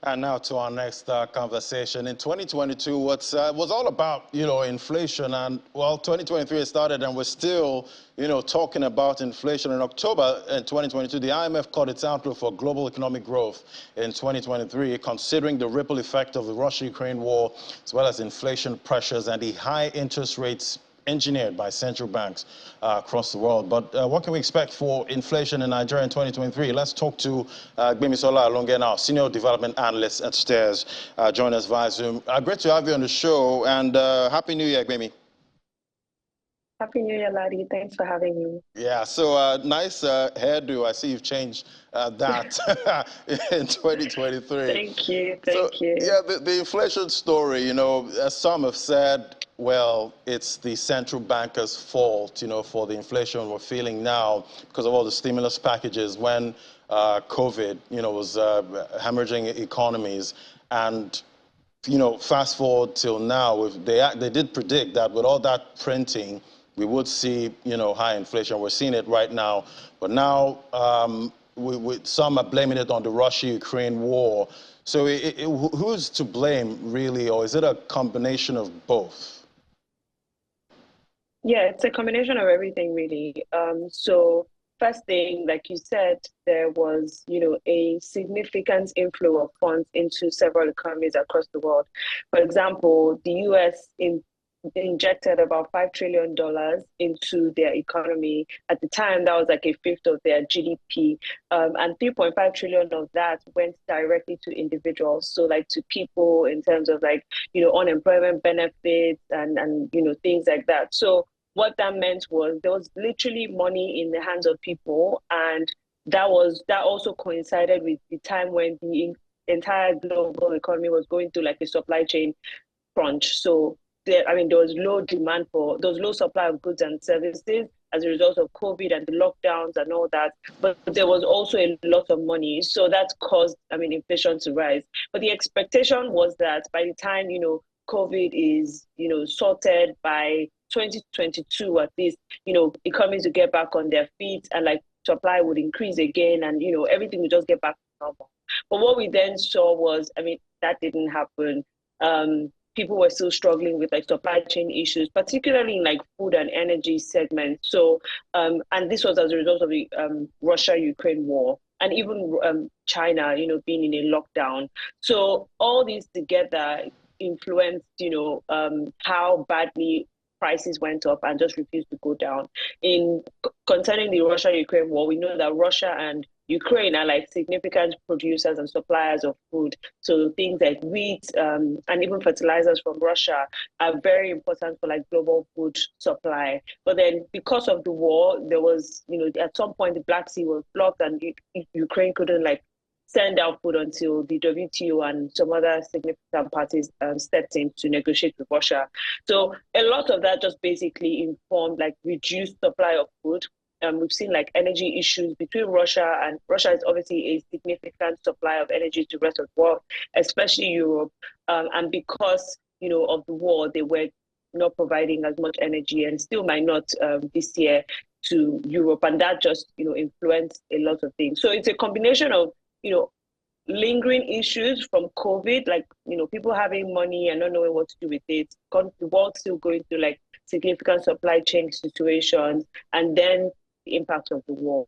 And now to our next conversation. In 2022, was all about, inflation. And, well, 2023 started and we're still, talking about inflation. In October in 2022, the IMF called its outlook for global economic growth in 2023, considering the ripple effect of the Russia-Ukraine war, as well as inflation pressures and the high interest rates engineered by central banks across the world. But what can we expect for inflation in Nigeria in 2023? Let's talk to Gbemisola Alonge now, Senior Development Analyst at STAIRS. Join us via Zoom. Great to have you on the show, and Happy New Year, Gbemi. Happy New Year, Ladi. Thanks for having me. Yeah, so nice hairdo. I see you've changed that in 2023. Thank you. Thank you. Yeah, the inflation story, as some have said, well, it's the central bankers' fault, for the inflation we're feeling now because of all the stimulus packages when COVID, was hemorrhaging economies. And, fast forward till now, they did predict that with all that printing, we would see, high inflation. We're seeing it right now. But now some are blaming it on the Russia-Ukraine war. So who's to blame, really, or is it a combination of both? Yeah, it's a combination of everything, really. So first thing, like you said, there was, a significant inflow of funds into several economies across the world. For example, the US injected about $5 trillion into their economy. At the time, that was like a fifth of their GDP. And 3.5 trillion of that went directly to individuals. So like to people in terms of like, unemployment benefits and things like that. So what that meant was there was literally money in the hands of people. And that also coincided with the time when the entire global economy was going through like a supply chain crunch. So there was low supply of goods and services as a result of COVID and the lockdowns and all that. But there was also a lot of money. So that caused, inflation to rise. But the expectation was that by the time, COVID is, sorted by 2022 at least, economies will get back on their feet and like supply would increase again and, everything would just get back to normal. But what we then saw was, that didn't happen. People were still struggling with like supply chain issues, particularly in like food and energy segments. So, and this was as a result of the Russia-Ukraine war and even China, being in a lockdown. So all these together influenced, how badly prices went up and just refused to go down. Concerning the Russia-Ukraine war, we know that Russia and Ukraine are like significant producers and suppliers of food. So things like wheat and even fertilizers from Russia are very important for like global food supply. But then because of the war, there was, at some point the Black Sea was blocked and Ukraine couldn't like send out food until the WTO and some other significant parties stepped in to negotiate with Russia. So a lot of that just basically informed like reduced supply of food. We've seen like energy issues between Russia, and Russia is obviously a significant supplier of energy to the rest of the world, especially Europe. And because, of the war, they were not providing as much energy and still might not this year to Europe. And that just, influenced a lot of things. So it's a combination of, lingering issues from COVID, like, people having money and not knowing what to do with it. The world still going through like significant supply chain situations, and then the impact of the war.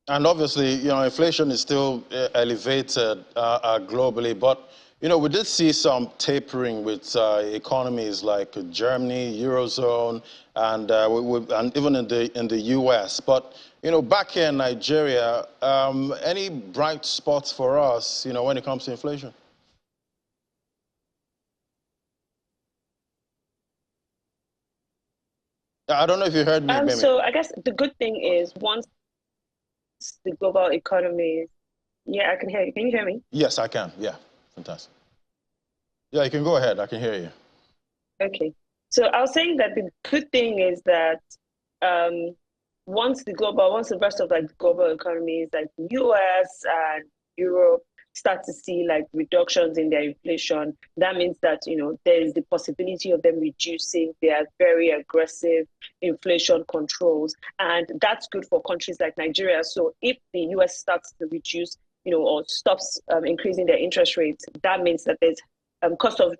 And obviously, inflation is still elevated globally, but, we did see some tapering with economies like Germany, Eurozone, and even in the US. But, back here in Nigeria, any bright spots for us, when it comes to inflation? I don't know if you heard me, So I guess the good thing is once the global economy, yeah, I can hear you. Can you hear me? Yes, I can. Yeah, fantastic. Yeah, you can go ahead. I can hear you. Okay. So I was saying that the good thing is that once the rest of like the global economies like the US and Europe start to see like reductions in their inflation, that means that, there is the possibility of them reducing their very aggressive inflation controls. And that's good for countries like Nigeria. So if the US starts to reduce or stops increasing their interest rates, that means that there's cost of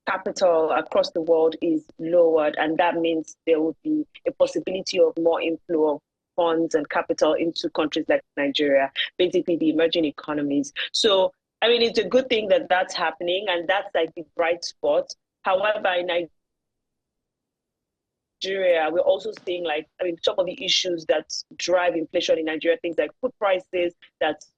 capital across the world is lowered, and that means there will be a possibility of more inflow of funds and capital into countries like Nigeria, basically the emerging economies. So, I mean, it's a good thing that that's happening, and that's like the bright spot. However, in Nigeria, we're also seeing some of the issues that drive inflation in Nigeria, things like food prices, that's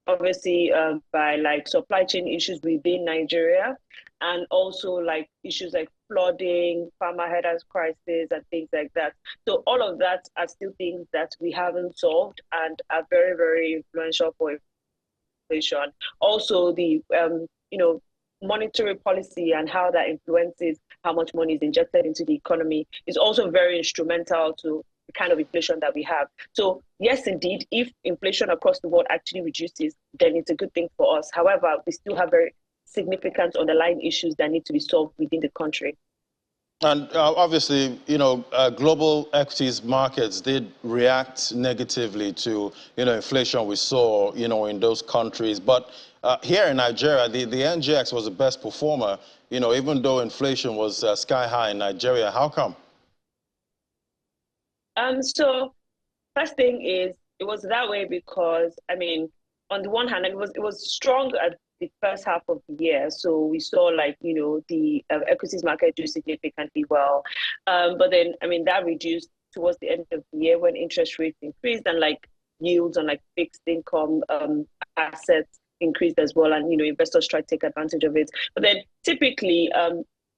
obviously by like supply chain issues within Nigeria, and also like issues like flooding, farmer headers crisis, and things like that. So all of that are still things that we haven't solved and are very, very influential for inflation. Also, the monetary policy and how that influences how much money is injected into the economy is also very instrumental to the kind of inflation that we have. So yes, indeed, if inflation across the world actually reduces, then it's a good thing for us. However, we still have very significant underlying issues that need to be solved within the country. And obviously, global equities markets did react negatively to, inflation we saw, in those countries. But here in Nigeria, the NGX was the best performer, even though inflation was sky high in Nigeria. How come? So first thing is it was that way because I mean, on the one hand, it was strong at the first half of the year, so we saw the equities market do significantly well, but then I mean that reduced towards the end of the year when interest rates increased and like yields on like fixed income assets increased as well, and investors tried to take advantage of it. But then typically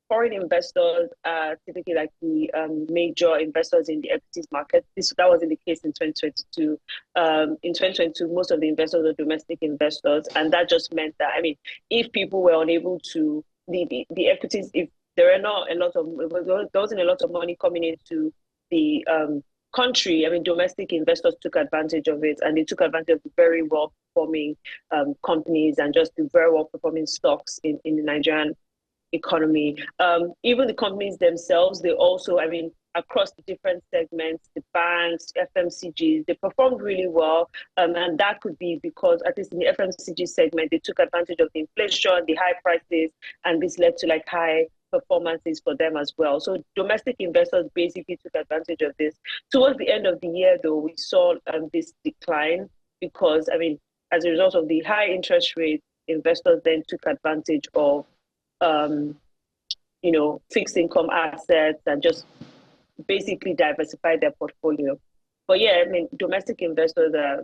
foreign investors are typically like the major investors in the equities market. That wasn't the case in 2022. In 2022, most of the investors were domestic investors, and that just meant that if people were unable to the equities, if there are not a lot of there wasn't a lot of money coming into the country, domestic investors took advantage of it, and they took advantage of the very well performing companies and just the very well performing stocks in the Nigerian economy. Even the companies themselves, they also, across the different segments, the banks, FMCGs, they performed really well. And that could be because, at least in the FMCG segment, they took advantage of the inflation, the high prices, and this led to like high performances for them as well. So domestic investors basically took advantage of this. Towards the end of the year, though, we saw this decline because, as a result of the high interest rates, investors then took advantage of fixed income assets and just basically diversify their portfolio. But yeah, domestic investors are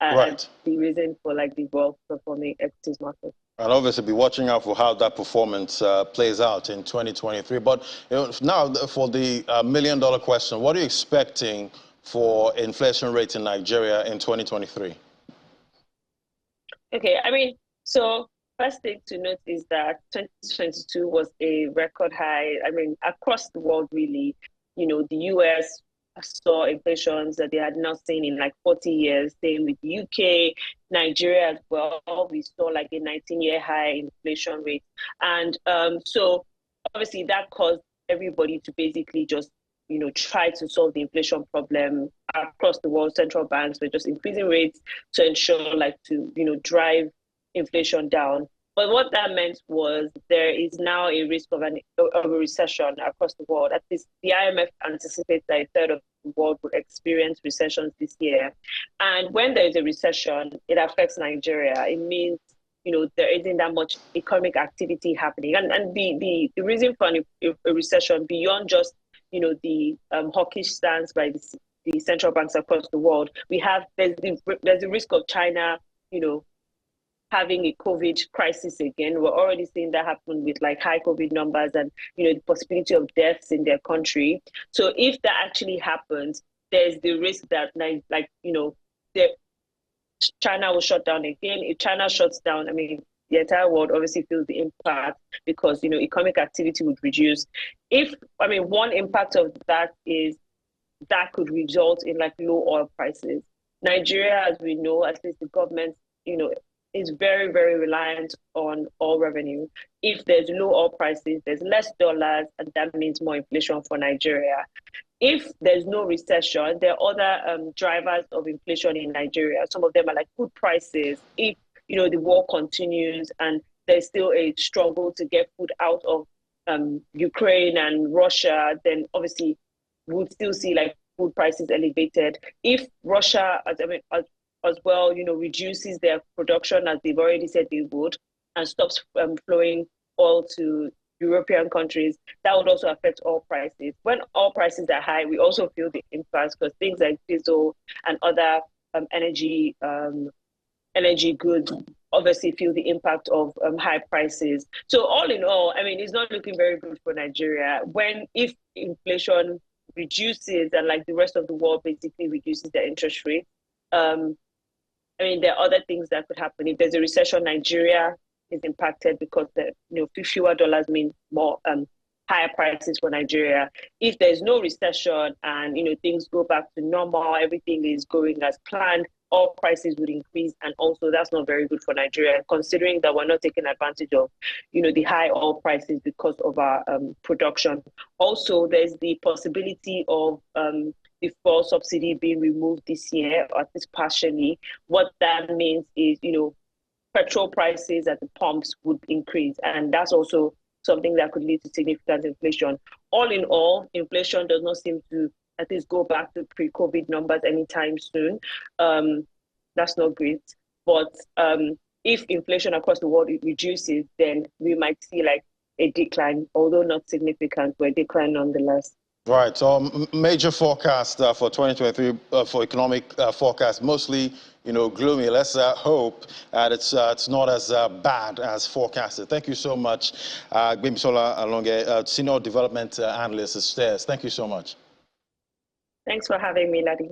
Right. the reason for like the well performing equities market. And obviously be watching out for how that performance plays out in 2023. But now for the million-dollar question, what are you expecting for inflation rate in Nigeria in 2023? Okay, so first thing to note is that 2022 was a record high. Across the world, really, the US saw inflations that they had not seen in like 40 years. Same with the UK, Nigeria as well. We saw like a 19-year high inflation rate. And so obviously that caused everybody to basically just try to solve the inflation problem across the world. Central banks were just increasing rates to ensure to drive inflation down. But what that meant was there is now a risk of a recession across the world. At least the IMF anticipates that a third of the world will experience recessions this year. And when there is a recession, it affects Nigeria. It means there isn't that much economic activity happening. And the reason for a recession beyond just the hawkish stance by the central banks across the world, there's the risk of China, having a COVID crisis again. We're already seeing that happen with like high COVID numbers and the possibility of deaths in their country. So if that actually happens, there's the risk that China will shut down again. If China shuts down, the entire world obviously feels the impact because economic activity would reduce. One impact of that is that could result in like low oil prices. Nigeria, as we know, at least the government, is very, very reliant on oil revenue. If there's low oil prices, there's less dollars, and that means more inflation for Nigeria. if there's no recession, there are other drivers of inflation in Nigeria. Some of them are like food prices. If the war continues and there's still a struggle to get food out of Ukraine and Russia, then obviously we'll still see like food prices elevated. If Russia, as well, reduces their production as they've already said they would, and stops flowing oil to European countries, that would also affect oil prices. When oil prices are high, we also feel the impact because things like diesel and other energy goods obviously feel the impact of high prices. So all in all, I mean, it's not looking very good for Nigeria. If inflation reduces and like the rest of the world basically reduces their interest rate, I mean, there are other things that could happen. If there's a recession, Nigeria is impacted because fewer dollars mean more higher prices for Nigeria. If there's no recession and things go back to normal, everything is going as planned, all prices would increase, and also that's not very good for Nigeria, considering that we're not taking advantage of the high oil prices because of our production. Also, there's the possibility of the fuel subsidy being removed this year, or at least partially. What that means is petrol prices at the pumps would increase, and that's also something that could lead to significant inflation. All in all, inflation does not seem to at least go back to pre-COVID numbers anytime soon. That's not great. But if inflation across the world reduces, then we might see like a decline, although not significant, but a decline nonetheless. Right. So major forecast for 2023 for economic forecast, mostly gloomy. Let's hope that it's not as bad as forecasted. Thank you so much, Gbemisola Alonge, Senior Development Analyst at STAIRS. Thank you so much. Thanks for having me, Ladi.